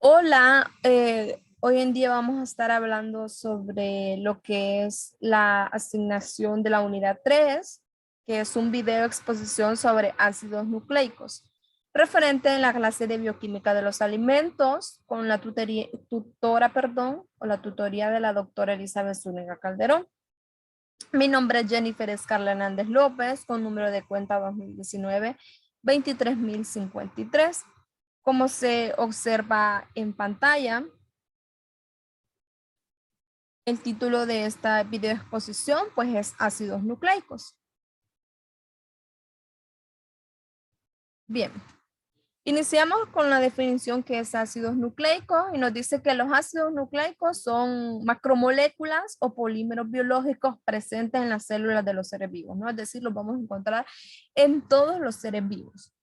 Hola, hoy en día vamos a estar hablando sobre lo que es la asignación de la unidad 3, que es un video exposición sobre ácidos nucleicos, referente en la clase de bioquímica de los alimentos con la tutoría de la doctora Elizabeth Zúñiga Calderón. Mi nombre es Jennifer Escarla Hernández López, con número de cuenta 2019 23053. Como se observa en pantalla, el título de esta video exposición pues es ácidos nucleicos. Bien, iniciamos con la definición que es ácidos nucleicos y nos dice que los ácidos nucleicos son macromoléculas o polímeros biológicos presentes en las células de los seres vivos, ¿no? Es decir, los vamos a encontrar en todos los seres vivos.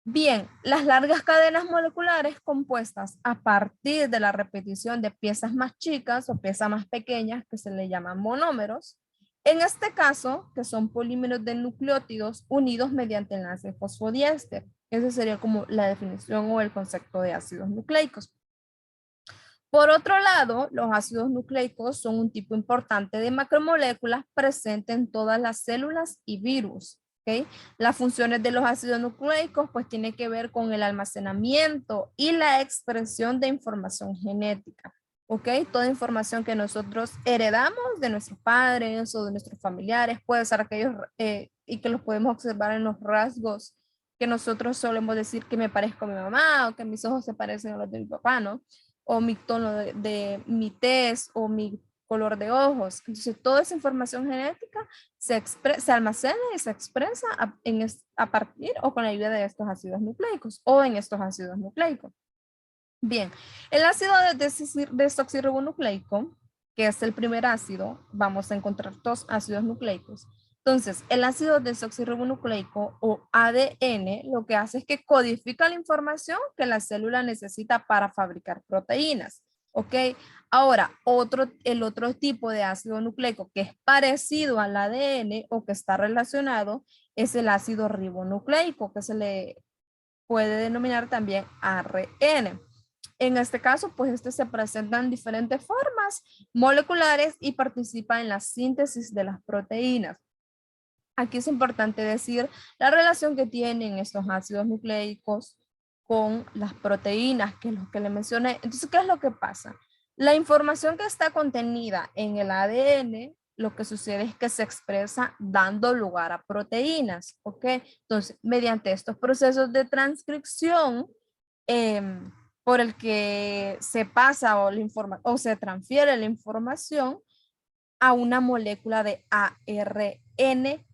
Bien, las largas cadenas moleculares compuestas a partir de la repetición de piezas más chicas o piezas más pequeñas que se le llaman monómeros, en este caso, que son polímeros de nucleótidos unidos mediante enlace fosfodiéster. Esa sería como la definición o el concepto de ácidos nucleicos. Por otro lado, los ácidos nucleicos son un tipo importante de macromoléculas presente en todas las células y virus. ¿Okay? Las funciones de los ácidos nucleicos pues tienen que ver con el almacenamiento y la expresión de información genética. ¿Ok? Toda información que nosotros heredamos de nuestros padres o de nuestros familiares puede ser aquellos y que los podemos observar en los rasgos que nosotros solemos decir que me parezco a mi mamá o que mis ojos se parecen a los de mi papá, ¿no? O mi tono de mi tez o mi color de ojos. Entonces, toda esa información genética se almacena y se expresa a partir o con la ayuda de estos ácidos nucleicos o en estos ácidos nucleicos. Bien, el ácido desoxirribonucleico, que es el primer ácido, vamos a encontrar dos ácidos nucleicos. Entonces, el ácido desoxirribonucleico o ADN lo que hace es que codifica la información que la célula necesita para fabricar proteínas. ¿Ok? Ahora, el otro tipo de ácido nucleico que es parecido al ADN o que está relacionado es el ácido ribonucleico, que se le puede denominar también ARN. En este caso, pues este se presenta en diferentes formas moleculares y participa en la síntesis de las proteínas. Aquí es importante decir la relación que tienen estos ácidos nucleicos con las proteínas, que es lo que le mencioné. Entonces, ¿qué es lo que pasa? La información que está contenida en el ADN, lo que sucede es que se expresa dando lugar a proteínas, ¿ok? Entonces, mediante estos procesos de transcripción, por el que se pasa o se transfiere la información a una molécula de ARN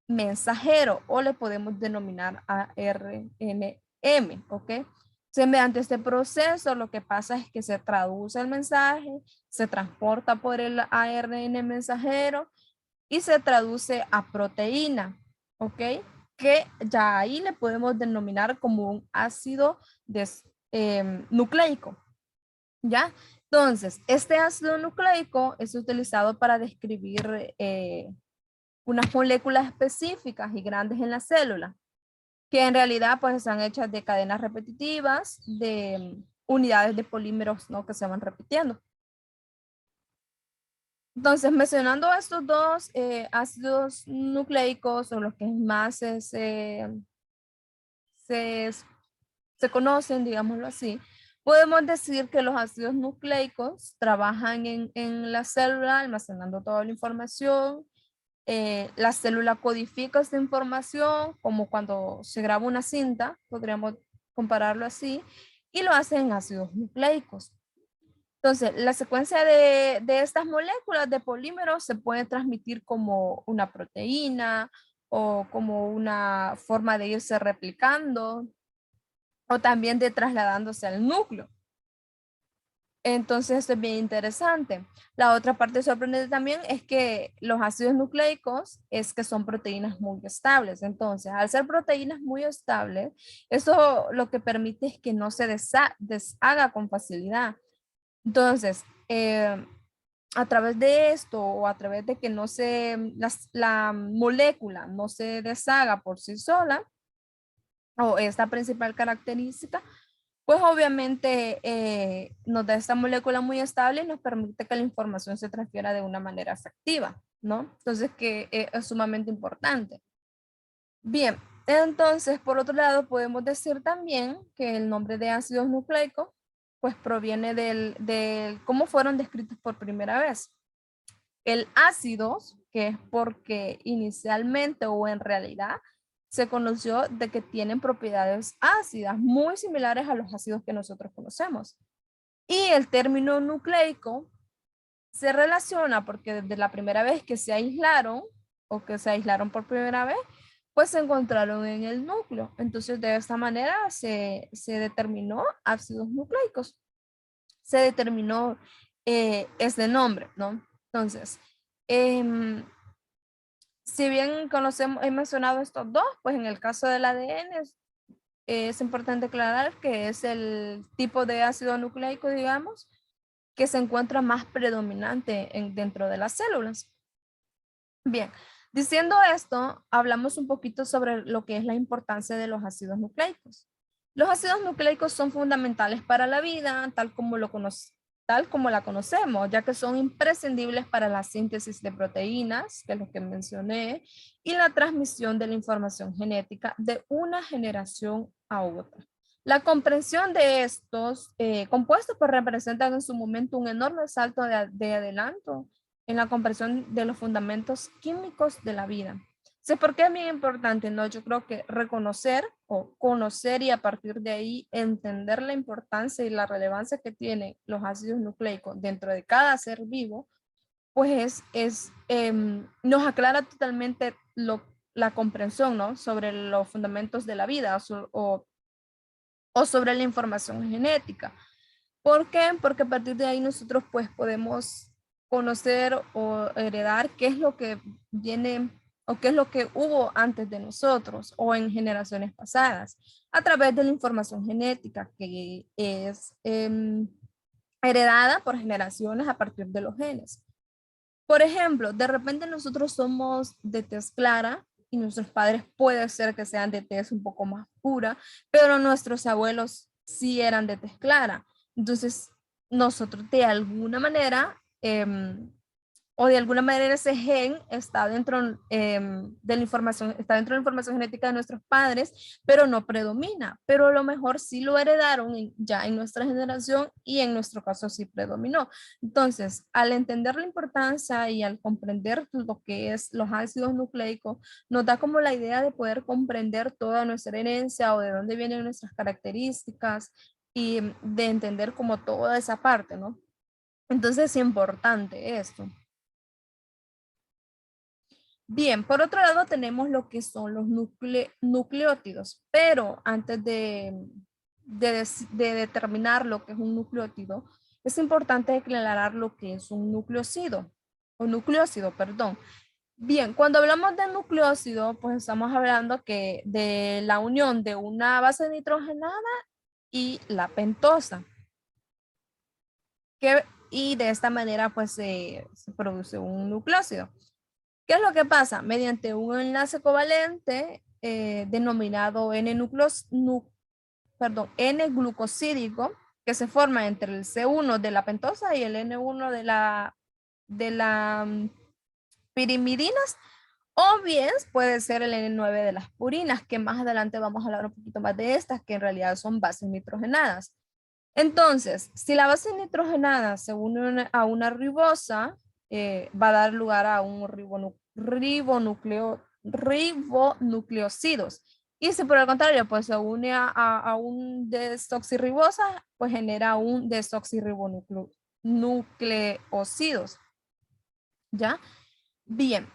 mensajero o le podemos denominar ARNM, ¿ok? Entonces, mediante este proceso lo que pasa es que se traduce el mensaje, se transporta por el ARN mensajero y se traduce a proteína, ¿ok? Que ya ahí le podemos denominar como un ácido nucleico, ¿ya? Entonces, este ácido nucleico es utilizado para describir unas moléculas específicas y grandes en la célula, que en realidad pues están hechas de cadenas repetitivas, de unidades de polímeros, ¿no? Que se van repitiendo. Entonces, mencionando estos dos ácidos nucleicos, o los que más se, se conocen, digámoslo así, podemos decir que los ácidos nucleicos trabajan en la célula almacenando toda la información. La célula codifica esta información como cuando se graba una cinta, podríamos compararlo así, y lo hace en ácidos nucleicos. Entonces, la secuencia de estas moléculas de polímeros se puede transmitir como una proteína o como una forma de irse replicando o también de trasladándose al núcleo. Entonces, esto es bien interesante. La otra parte sorprendente también es que los ácidos nucleicos es que son proteínas muy estables. Entonces, al ser proteínas muy estables, eso lo que permite es que no se deshaga con facilidad. Entonces, a través de esto o a través de que la molécula no se deshaga por sí sola, o esta principal característica, pues obviamente nos da esta molécula muy estable y nos permite que la información se transfiera de una manera efectiva, ¿no? Entonces, que es sumamente importante. Bien, entonces, por otro lado, podemos decir también que el nombre de ácidos nucleicos, pues proviene del cómo fueron descritos por primera vez. El ácidos, que es porque inicialmente o en realidad se conoció de que tienen propiedades ácidas muy similares a los ácidos que nosotros conocemos. Y el término nucleico se relaciona porque desde la primera vez que se aislaron o que se aislaron por primera vez, pues se encontraron en el núcleo. Entonces, de esta manera se determinó ácidos nucleicos. Se determinó este nombre, ¿no? Entonces, em, si bien conocemos, he mencionado estos dos, pues en el caso del ADN es importante aclarar que es el tipo de ácido nucleico, digamos, que se encuentra más predominante dentro de las células. Bien, diciendo esto, hablamos un poquito sobre lo que es la importancia de los ácidos nucleicos. Los ácidos nucleicos son fundamentales para la vida, tal como la conocemos, ya que son imprescindibles para la síntesis de proteínas, que es lo que mencioné, y la transmisión de la información genética de una generación a otra. La comprensión de estos compuestos pues, representan en su momento un enorme salto de adelanto en la comprensión de los fundamentos químicos de la vida. ¿Sí? ¿Por qué es muy importante? No, yo creo que reconocer o conocer y a partir de ahí entender la importancia y la relevancia que tienen los ácidos nucleicos dentro de cada ser vivo, pues nos aclara totalmente la comprensión, ¿no? Sobre los fundamentos de la vida o sobre la información genética. ¿Por qué? Porque a partir de ahí nosotros pues podemos conocer o heredar qué es lo que viene o qué es lo que hubo antes de nosotros o en generaciones pasadas a través de la información genética que es heredada por generaciones a partir de los genes. Por ejemplo, de repente nosotros somos de tez clara y nuestros padres puede ser que sean de tez un poco más pura, pero nuestros abuelos sí eran de tez clara. Entonces, nosotros de alguna manera o de alguna manera ese gen está dentro de la información, está dentro de la información genética de nuestros padres, pero no predomina, pero a lo mejor sí lo heredaron ya en nuestra generación y en nuestro caso sí predominó. Entonces, al entender la importancia y al comprender lo que es los ácidos nucleicos, nos da como la idea de poder comprender toda nuestra herencia o de dónde vienen nuestras características y de entender como toda esa parte, ¿no? Entonces es importante esto. Bien, por otro lado tenemos lo que son los nucleótidos, pero antes de determinar lo que es un nucleótido, es importante aclarar lo que es un nucleócido, o nucleócido, perdón. Bien, cuando hablamos de nucleócido, pues estamos hablando que de la unión de una base nitrogenada y la pentosa, y de esta manera pues se produce un nucleócido. ¿Qué es lo que pasa? Mediante un enlace covalente denominado N-glucosídico, que se forma entre el C1 de la pentosa y el N1 de la pirimidinas, o bien puede ser el N9 de las purinas, que más adelante vamos a hablar un poquito más de estas, que en realidad son bases nitrogenadas. Entonces, si la base nitrogenada se une a una ribosa, va a dar lugar a un ribonucleósidos. Y si por el contrario, pues se une a un desoxirribosa, pues genera un desoxirribonucleósidos. ¿Ya? Bien.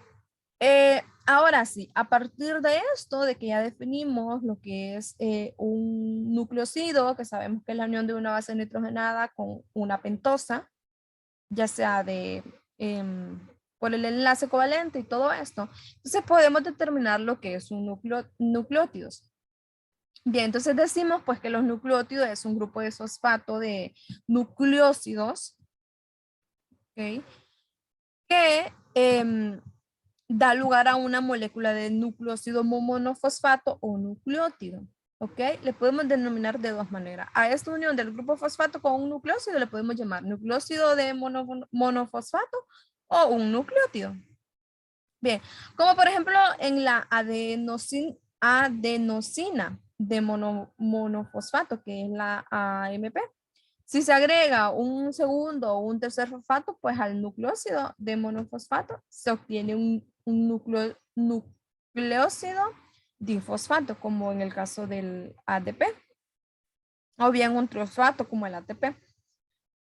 Ahora sí, a partir de esto, de que ya definimos lo que es un nucleócido, que sabemos que es la unión de una base nitrogenada con una pentosa, ya sea por el enlace covalente y todo esto, entonces podemos determinar lo que es un nucleótidos. Bien, entonces decimos pues que los nucleótidos es un grupo de fosfato de nucleósidos, ¿ok? Que da lugar a una molécula de nucleócido monofosfato o nucleótido. ¿ok? Le podemos denominar de dos maneras. A esta unión del grupo fosfato con un nucleósido le podemos llamar nucleósido de monofosfato o un nucleótido. Bien, como por ejemplo en la adenosina de monofosfato, que es la AMP. Si se agrega un segundo o un tercer fosfato, pues al nucleósido de monofosfato se obtiene un nucleósido difosfato, como en el caso del ADP, o bien un trifosfato como el ATP.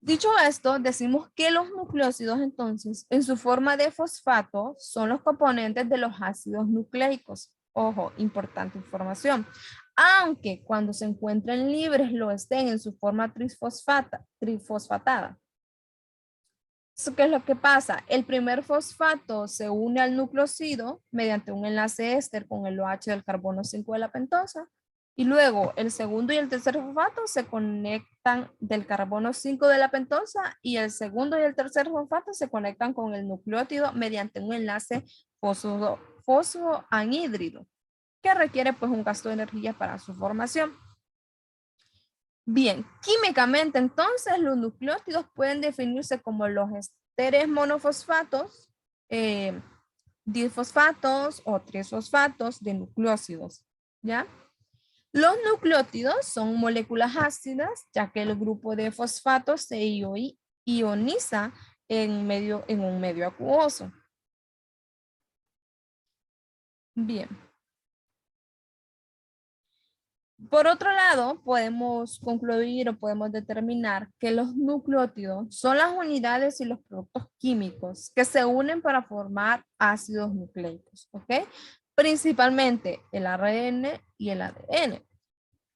Dicho esto, decimos que los nucleósidos entonces, en su forma de fosfato, son los componentes de los ácidos nucleicos. Ojo, importante información. Aunque cuando se encuentren libres lo estén en su forma trifosfatada. ¿Qué es lo que pasa? El primer fosfato se une al nucleósido mediante un enlace éster con el OH del carbono 5 de la pentosa. Y luego el segundo y el tercer fosfato se conectan del carbono 5 de la pentosa y el segundo y el tercer fosfato se conectan con el nucleótido mediante un enlace fosfoanhídrido que requiere pues un gasto de energía para su formación. Bien, químicamente entonces los nucleótidos pueden definirse como los esteres monofosfatos, difosfatos o trisfosfatos de nucleósidos, ¿ya? Los nucleótidos son moléculas ácidas, ya que el grupo de fosfatos se ioniza en un medio acuoso. Bien. Por otro lado, podemos concluir o podemos determinar que los nucleótidos son las unidades y los productos químicos que se unen para formar ácidos nucleicos, ¿ok? Principalmente el ARN y el ADN.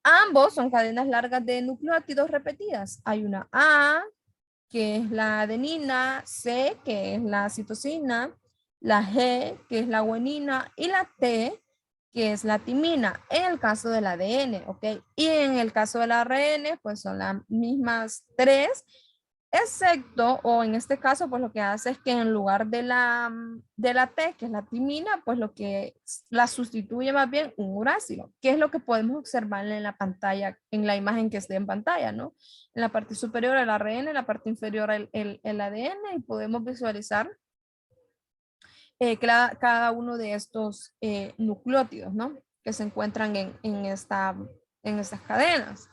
Ambos son cadenas largas de nucleótidos repetidas. Hay una A, que es la adenina, C, que es la citosina, la G, que es la guanina, y la T, que es la timina, en el caso del ADN, ¿ok? Y en el caso del ARN, pues son las mismas tres, excepto, o en este caso, pues lo que hace es que en lugar de la T, que es la timina, pues lo que la sustituye más bien un uracilo, que es lo que podemos observar en la pantalla, en la imagen que esté en pantalla, ¿no? En la parte superior el ARN, en la parte inferior el ADN, y podemos visualizar cada uno de estos nucleótidos, ¿no? Que se encuentran en estas cadenas.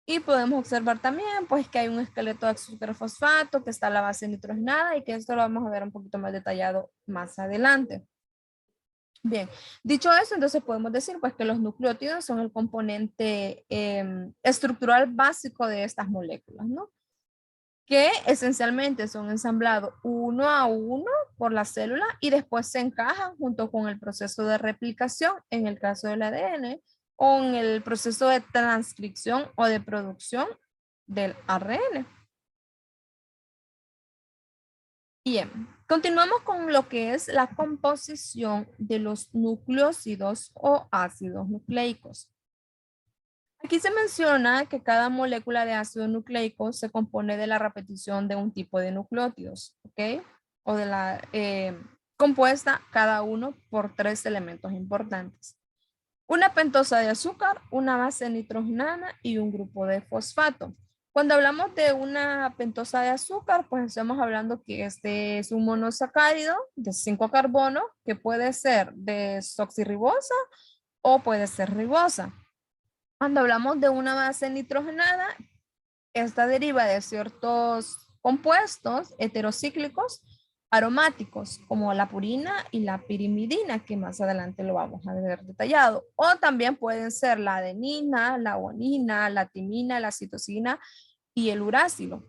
Y podemos observar también pues que hay un esqueleto de azúcar fosfato, que está la base nitrogenada y que esto lo vamos a ver un poquito más detallado más adelante. Bien, dicho eso, entonces podemos decir pues que los nucleótidos son el componente estructural básico de estas moléculas, ¿no? Que esencialmente son ensamblados uno a uno por la célula y después se encajan junto con el proceso de replicación en el caso del ADN o en el proceso de transcripción o de producción del ARN. Bien, continuamos con lo que es la composición de los nucleósidos o ácidos nucleicos. Aquí se menciona que cada molécula de ácido nucleico se compone de la repetición de un tipo de nucleótidos, ¿ok? O de la compuesta cada uno por tres elementos importantes. Una pentosa de azúcar, una base nitrogenada y un grupo de fosfato. Cuando hablamos de una pentosa de azúcar, pues estamos hablando que este es un monosacárido de 5 carbonos que puede ser desoxirribosa o puede ser ribosa. Cuando hablamos de una base nitrogenada, esta deriva de ciertos compuestos heterocíclicos aromáticos, como la purina y la pirimidina, que más adelante lo vamos a ver detallado. O también pueden ser la adenina, la guanina, la timina, la citosina y el uracilo.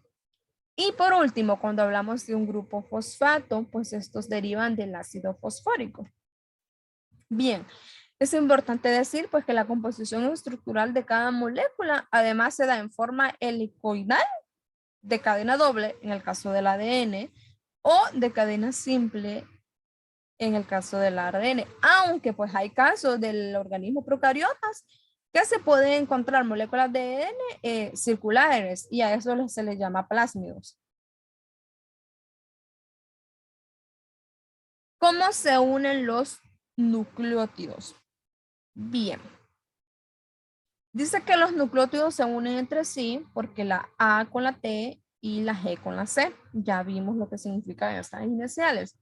Y por último, cuando hablamos de un grupo fosfato, pues estos derivan del ácido fosfórico. Bien, es importante decir pues que la composición estructural de cada molécula además se da en forma helicoidal de cadena doble en el caso del ADN o de cadena simple en el caso del ARN, aunque pues hay casos del organismo procariotas que se pueden encontrar moléculas de ADN circulares y a eso se les llama plásmidos. ¿Cómo se unen los nucleótidos? Bien. Dice que los nucleótidos se unen entre sí porque la A con la T y la G con la C. Ya vimos lo que significan estas iniciales.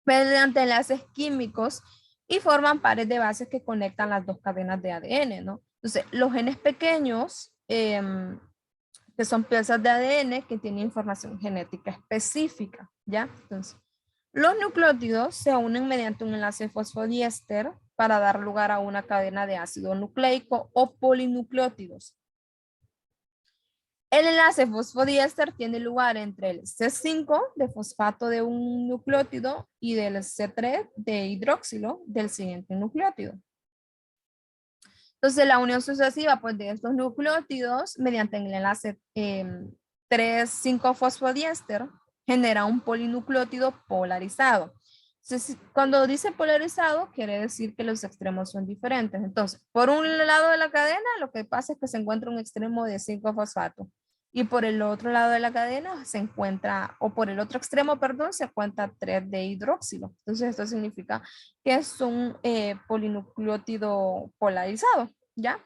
Mediante enlaces químicos y forman pares de bases que conectan las dos cadenas de ADN, ¿no? Entonces, los genes pequeños, que son piezas de ADN que tienen información genética específica, ¿ya? Entonces, los nucleótidos se unen mediante un enlace fosfodiéster para dar lugar a una cadena de ácido nucleico o polinucleótidos. El enlace fosfodiéster tiene lugar entre el C5 de fosfato de un nucleótido y del C3 de hidroxilo del siguiente nucleótido. Entonces, la unión sucesiva pues, de estos nucleótidos mediante el enlace 3,5-fosfodiéster genera un polinucleótido polarizado. Entonces, cuando dice polarizado, quiere decir que los extremos son diferentes. Entonces, por un lado de la cadena, lo que pasa es que se encuentra un extremo de 5-fosfato. Y por el otro lado de la cadena se encuentra, o por el otro extremo, perdón, se encuentra 3 de hidroxilo. Entonces, esto significa que es un polinucleótido polarizado, ¿ya?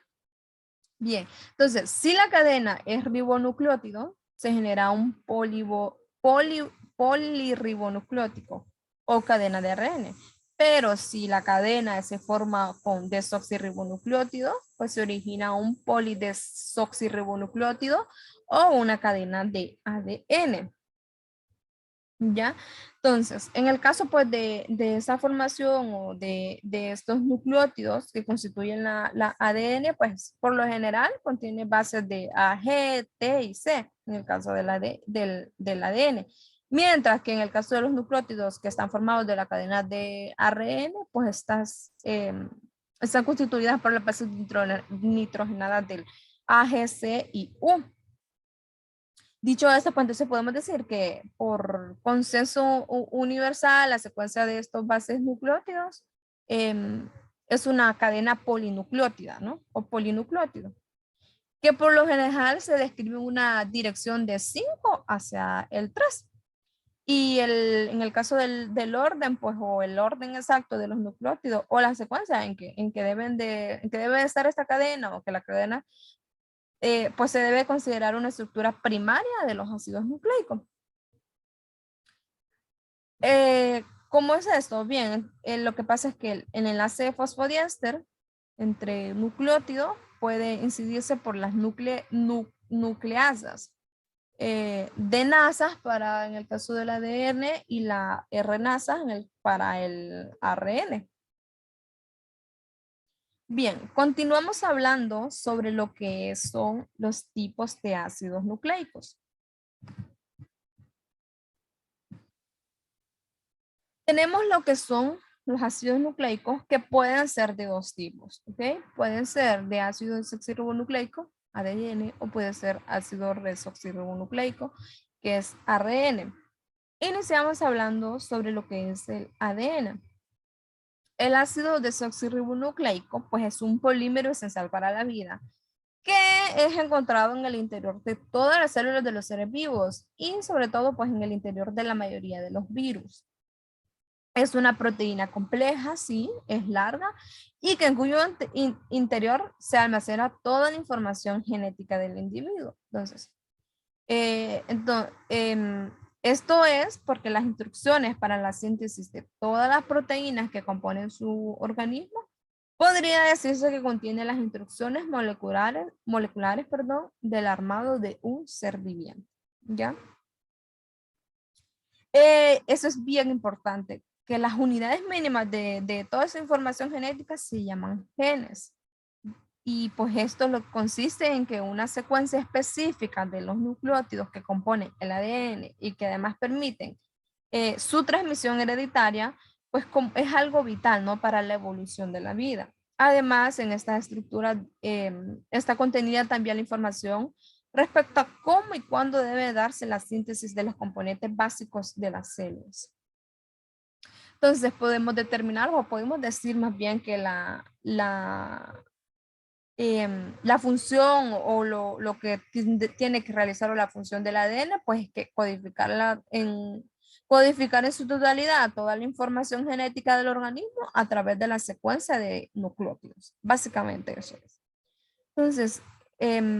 Bien, entonces, si la cadena es ribonucleótido, se genera un polirribonucleótico o cadena de ARN. Pero si la cadena se forma con desoxirribonucleótido, pues se origina un polidesoxirribonucleótido o una cadena de ADN. ¿Ya? Entonces, en el caso pues de esa formación o de estos nucleótidos que constituyen la ADN, pues por lo general contiene bases de A, G, T y C, en el caso del ADN. Mientras que en el caso de los nucleótidos que están formados de la cadena de ARN, pues están constituidas por las bases nitrogenadas del A, G, C y U. Dicho esto, pues entonces podemos decir que por consenso universal, la secuencia de estos bases nucleótidos es una cadena polinucleótida, ¿no? O polinucleótido, que por lo general se describe una dirección de 5 hacia el 3. Y en el caso del orden, pues, o el orden exacto de los nucleótidos, o la secuencia en que debe estar esta cadena, o que la cadena pues se debe considerar una estructura primaria de los ácidos nucleicos. ¿Cómo es esto? Bien, lo que pasa es que el enlace de fosfodiéster entre nucleótidos puede incidirse por las nucleasas. D-nasas para en el caso del ADN y la R-nasas para el ARN. Bien, continuamos hablando sobre lo que son los tipos de ácidos nucleicos. Tenemos lo que son los ácidos nucleicos que pueden ser de dos tipos, ¿ok? Pueden ser de ácido desoxirribonucleico, ADN, o puede ser ácido desoxirribonucleico, que es ARN. Iniciamos hablando sobre lo que es el ADN. El ácido desoxirribonucleico, pues es un polímero esencial para la vida, que es encontrado en el interior de todas las células de los seres vivos y sobre todo pues en el interior de la mayoría de los virus. Es una proteína compleja, sí, es larga y que en cuyo interior se almacena toda la información genética del individuo. Entonces, esto es porque las instrucciones para la síntesis de todas las proteínas que componen su organismo podría decirse que contiene las instrucciones moleculares, perdón, del armado de un ser viviente. ¿Ya? Eso es bien importante, que las unidades mínimas de toda esa información genética se llaman genes. Y pues esto lo consiste en que una secuencia específica de los nucleótidos que componen el ADN y que además permiten su transmisión hereditaria, pues es algo vital, ¿no? Para la evolución de la vida. Además, en esta estructura está contenida también la información respecto a cómo y cuándo debe darse la síntesis de los componentes básicos de las células. Entonces podemos determinar o podemos decir más bien que la función o lo que tiene que realizar o la función del ADN, pues es que codificar en su totalidad toda la información genética del organismo a través de la secuencia de nucleótidos. Básicamente eso es. Entonces,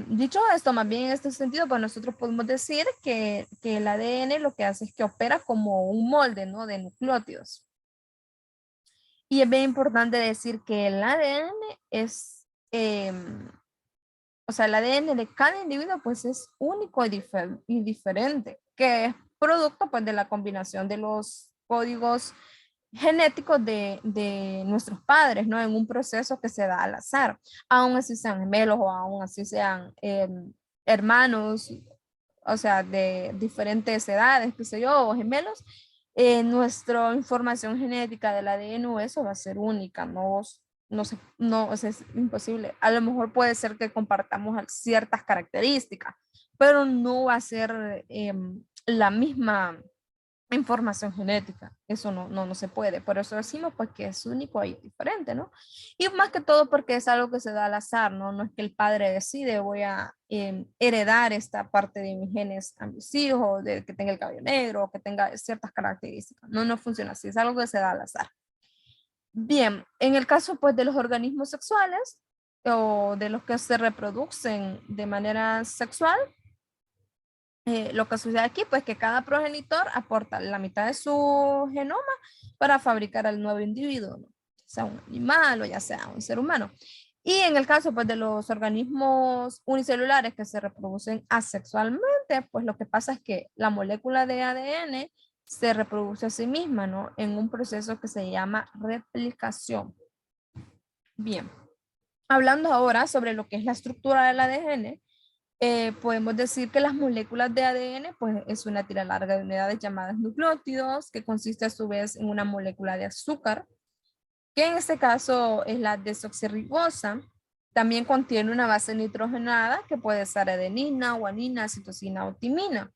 dicho esto, más bien en este sentido, pues nosotros podemos decir que el ADN lo que hace es que opera como un molde, ¿no? De nucleótidos. Y es bien importante decir que el ADN es, o sea, el ADN de cada individuo pues es único y diferente, que es producto pues de la combinación de los códigos genéticos de nuestros padres, ¿no? En un proceso que se da al azar, aún así sean gemelos o aún así sean hermanos, o sea, de diferentes edades, qué sé yo, o gemelos, nuestra información genética del ADN o eso va a ser única, no, o sea, es imposible. A lo mejor puede ser que compartamos ciertas características, pero no va a ser la misma información genética. Eso no se puede. Por eso decimos pues que es único y diferente, ¿no? Y más que todo porque es algo que se da al azar, ¿no? No es que el padre decide, voy a heredar esta parte de mis genes a mis hijos, de que tenga el cabello negro, que tenga ciertas características. No funciona así, es algo que se da al azar. Bien, en el caso pues de los organismos sexuales o de los que se reproducen de manera sexual, lo que sucede aquí, pues que cada progenitor aporta la mitad de su genoma para fabricar al nuevo individuo, ¿no? Ya sea un animal o ya sea un ser humano. Y en el caso pues de los organismos unicelulares que se reproducen asexualmente, pues lo que pasa es que la molécula de ADN se reproduce a sí misma, ¿no? En un proceso que se llama replicación. Bien, hablando ahora sobre lo que es la estructura del ADN, podemos decir que las moléculas de ADN pues, es una tira larga de unidades llamadas nucleótidos, que consiste a su vez en una molécula de azúcar, que en este caso es la desoxirribosa. También contiene una base nitrogenada, que puede ser adenina, guanina, citosina o timina.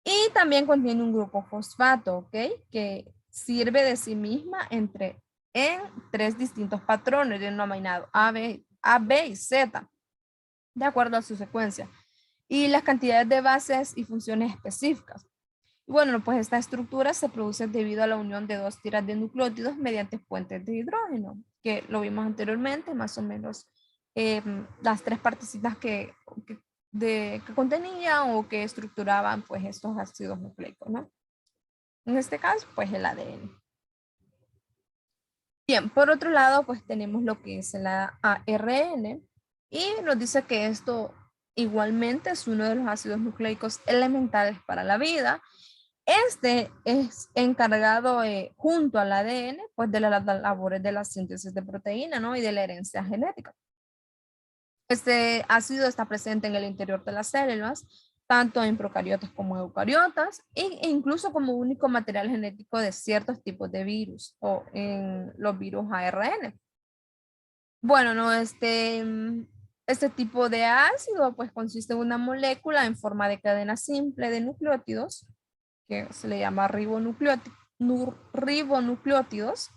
Y también contiene un grupo fosfato, ¿ok? Que sirve de sí misma en tres distintos patrones de un aminado A, B y Z, de acuerdo a su secuencia y las cantidades de bases y funciones específicas. Y bueno, pues esta estructura se produce debido a la unión de dos tiras de nucleótidos mediante puentes de hidrógeno, que lo vimos anteriormente, más o menos las tres partecitas que contenían o que estructuraban pues estos ácidos nucleicos, ¿no? En este caso, pues el ADN. Bien, por otro lado, pues tenemos lo que es la ARN y nos dice que esto igualmente es uno de los ácidos nucleicos elementales para la vida. Este es encargado junto al ADN, pues de las labores de la síntesis de proteína, ¿no? Y de la herencia genética. Este ácido está presente en el interior de las células, tanto en procariotas como eucariotas, e incluso como único material genético de ciertos tipos de virus o en los virus ARN. Bueno, no, este tipo de ácido pues consiste en una molécula en forma de cadena simple de nucleótidos, que se le llama ribonucleótidos,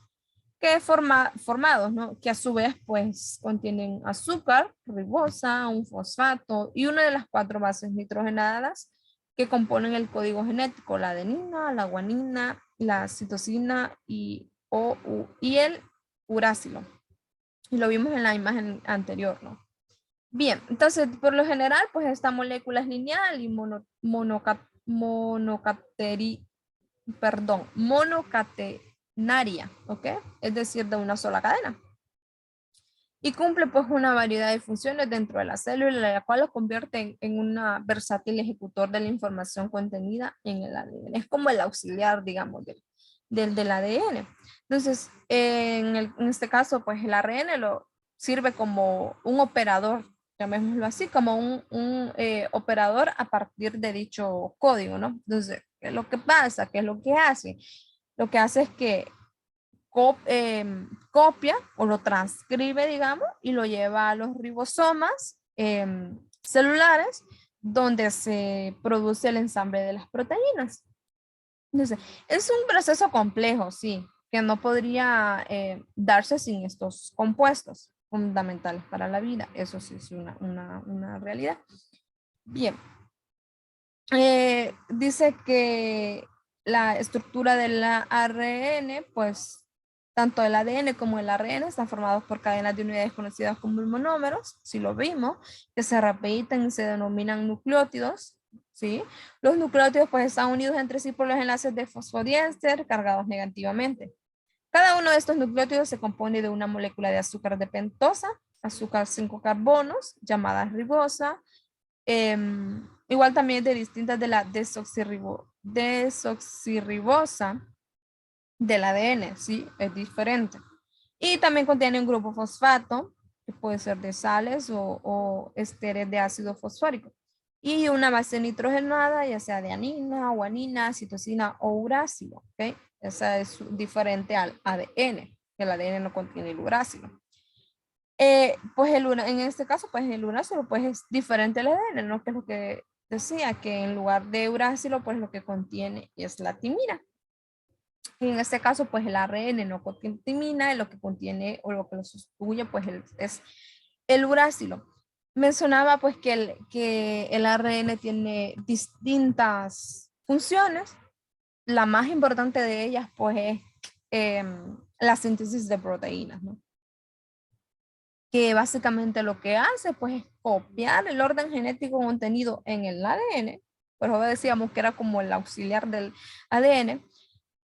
que formados, ¿no? Que a su vez pues contienen azúcar, ribosa, un fosfato y una de las cuatro bases nitrogenadas que componen el código genético, la adenina, la guanina, la citosina y el uracilo. Y lo vimos en la imagen anterior, ¿no? Bien, entonces por lo general pues esta molécula es lineal y monocatenaria, ¿ok? Es decir, de una sola cadena. Y cumple pues una variedad de funciones dentro de la célula, la cual lo convierte en una versátil ejecutor de la información contenida en el ADN. Es como el auxiliar, digamos, del ADN. Entonces, en este caso, pues el ARN lo sirve como un operador, llamémoslo así, como un operador a partir de dicho código, ¿no? Entonces, ¿qué es lo que pasa? ¿Qué es lo que hace? Lo que hace es que copia o lo transcribe, digamos, y lo lleva a los ribosomas celulares donde se produce el ensamble de las proteínas. Entonces, es un proceso complejo, sí, que no podría darse sin estos compuestos fundamentales para la vida. Eso sí es una realidad. Bien, dice que la estructura de la ARN, pues Tanto el ADN como el ARN están formados por cadenas de unidades conocidas como monómeros, si lo vimos, que se repiten y se denominan nucleótidos, ¿sí? Los nucleótidos pues están unidos entre sí por los enlaces de fosfodiéster cargados negativamente. Cada uno de estos nucleótidos se compone de una molécula de azúcar de pentosa, azúcar 5 carbonos, llamada ribosa, igual también de distintas de la desoxirribosa del ADN, ¿sí? Es diferente. Y también contiene un grupo fosfato, que puede ser de sales o esteres de ácido fosfórico. Y una base nitrogenada, ya sea de anina, guanina, citosina o uracilo, ¿ok? Esa es diferente al ADN, que el ADN no contiene el uracilo. Pues en este caso, pues el uracilo pues es diferente al ADN, ¿no? Que es lo que decía, que en lugar de uracilo, pues lo que contiene es la timina. En este caso, pues el ARN no contiene timina, lo que contiene o lo que lo sustituye, pues es el uracilo. Mencionaba pues que el ARN tiene distintas funciones. La más importante de ellas, pues es la síntesis de proteínas, ¿no? Que básicamente lo que hace, pues es copiar el orden genético contenido en el ADN, pero decíamos que era como el auxiliar del ADN,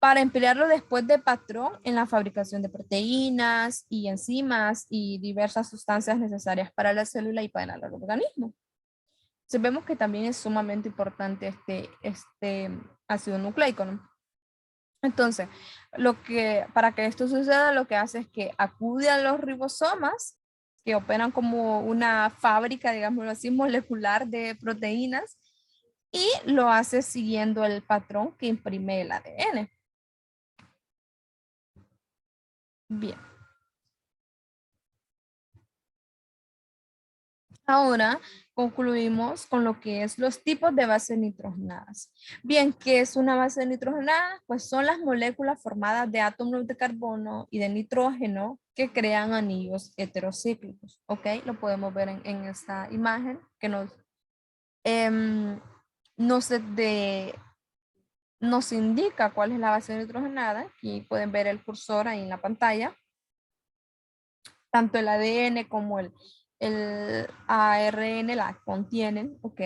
para emplearlo después de patrón en la fabricación de proteínas y enzimas y diversas sustancias necesarias para la célula y para el organismo. Entonces vemos que también es sumamente importante este ácido nucleico, ¿no? Entonces, para que esto suceda, lo que hace es que acude a los ribosomas, que operan como una fábrica, digámoslo así, molecular de proteínas, y lo hace siguiendo el patrón que imprime el ADN. Bien. Ahora concluimos con lo que es los tipos de bases nitrogenadas. Bien, ¿qué es una base nitrogenada? Pues son las moléculas formadas de átomos de carbono y de nitrógeno que crean anillos heterocíclicos. ¿Ok? Lo podemos ver en esta imagen que em, nos, nos indica cuál es la base nitrogenada. Aquí pueden ver el cursor ahí en la pantalla. Tanto el ADN como el ARN la contienen, ¿ok?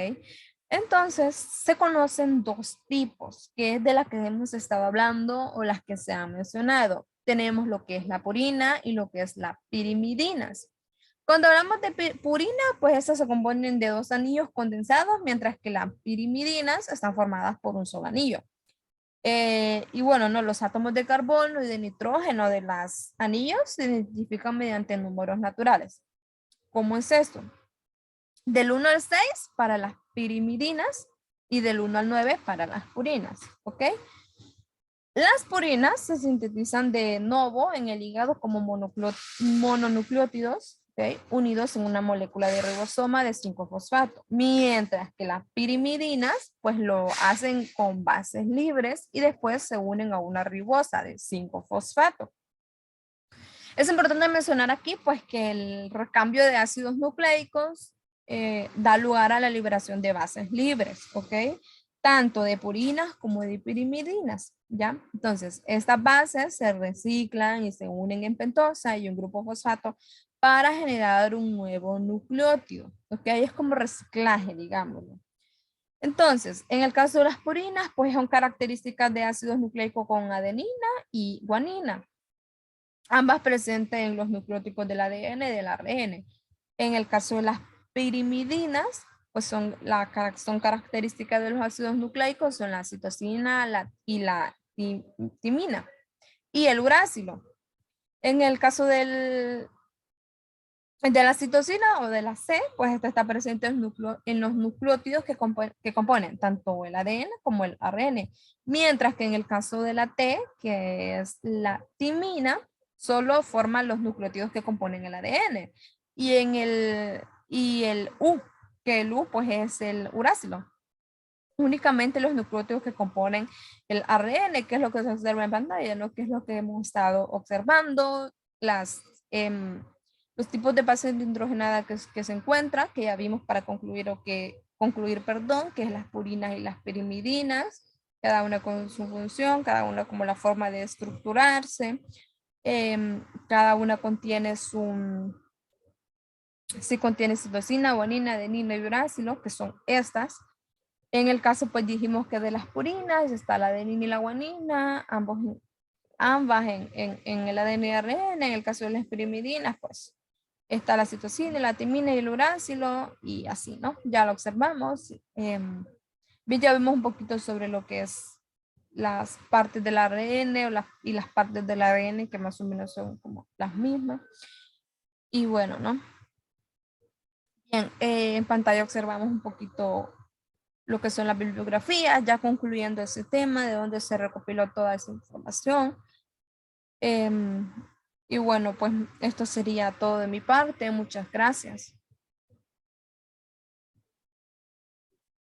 Entonces, se conocen dos tipos, que es de las que hemos estado hablando o las que se han mencionado. Tenemos lo que es la purina y lo que es la pirimidinas. Cuando hablamos de purina, pues estas se componen de dos anillos condensados, mientras que las pirimidinas están formadas por un solo anillo. Y bueno, no, los átomos de carbono y de nitrógeno de los anillos se identifican mediante números naturales. ¿Cómo es esto? Del 1 al 6 para las pirimidinas y del 1 al 9 para las purinas, ¿ok? Las purinas se sintetizan de nuevo en el hígado como mononucleótidos, ¿okay? Unidos en una molécula de ribosoma de 5-fosfato, mientras que las pirimidinas pues lo hacen con bases libres y después se unen a una ribosa de 5-fosfato. Es importante mencionar aquí pues que el recambio de ácidos nucleicos da lugar a la liberación de bases libres, ¿ok? Tanto de purinas como de pirimidinas, ¿ya? Entonces, estas bases se reciclan y se unen en pentosa y un grupo fosfato para generar un nuevo nucleótido, ¿ok? Es como reciclaje, digámoslo. Entonces, en el caso de las purinas, pues son características de ácidos nucleicos con adenina y guanina, ambas presentes en los nucleótidos del ADN y del ARN. En el caso de las pirimidinas, pues son características de los ácidos nucleicos, son la citosina y la timina y el uracilo. En el caso de la citosina o de la C, pues esta está presente en los nucleótidos que componen tanto el ADN como el ARN. Mientras que en el caso de la T, que es la timina, solo forman los nucleótidos que componen el ADN. Y el U, que el U pues es el uracilo. Únicamente los nucleótidos que componen el ARN, que es lo que se observa en pantalla, ¿no? Que es lo que hemos estado observando, los tipos de bases hidrogenadas que se encuentran, que ya vimos para concluir, perdón, que es las purinas y las pirimidinas, cada una con su función, cada una como la forma de estructurarse. Cada una contiene sí contiene citosina, guanina, adenina y uracilo, que son estas. En el caso, pues dijimos que de las purinas está la adenina y la guanina, ambas en el ADN y ARN. En el caso de las pirimidinas, pues está la citosina, la timina y el uracilo, y así, ¿no? Ya lo observamos. Bien, ya vimos un poquito sobre lo que es las partes del ARN y las partes del ADN, que más o menos son como las mismas. Y bueno, ¿no? Bien, en pantalla observamos un poquito lo que son las bibliografías, ya concluyendo ese tema, de dónde se recopiló toda esa información. Y bueno, pues esto sería todo de mi parte. Muchas gracias.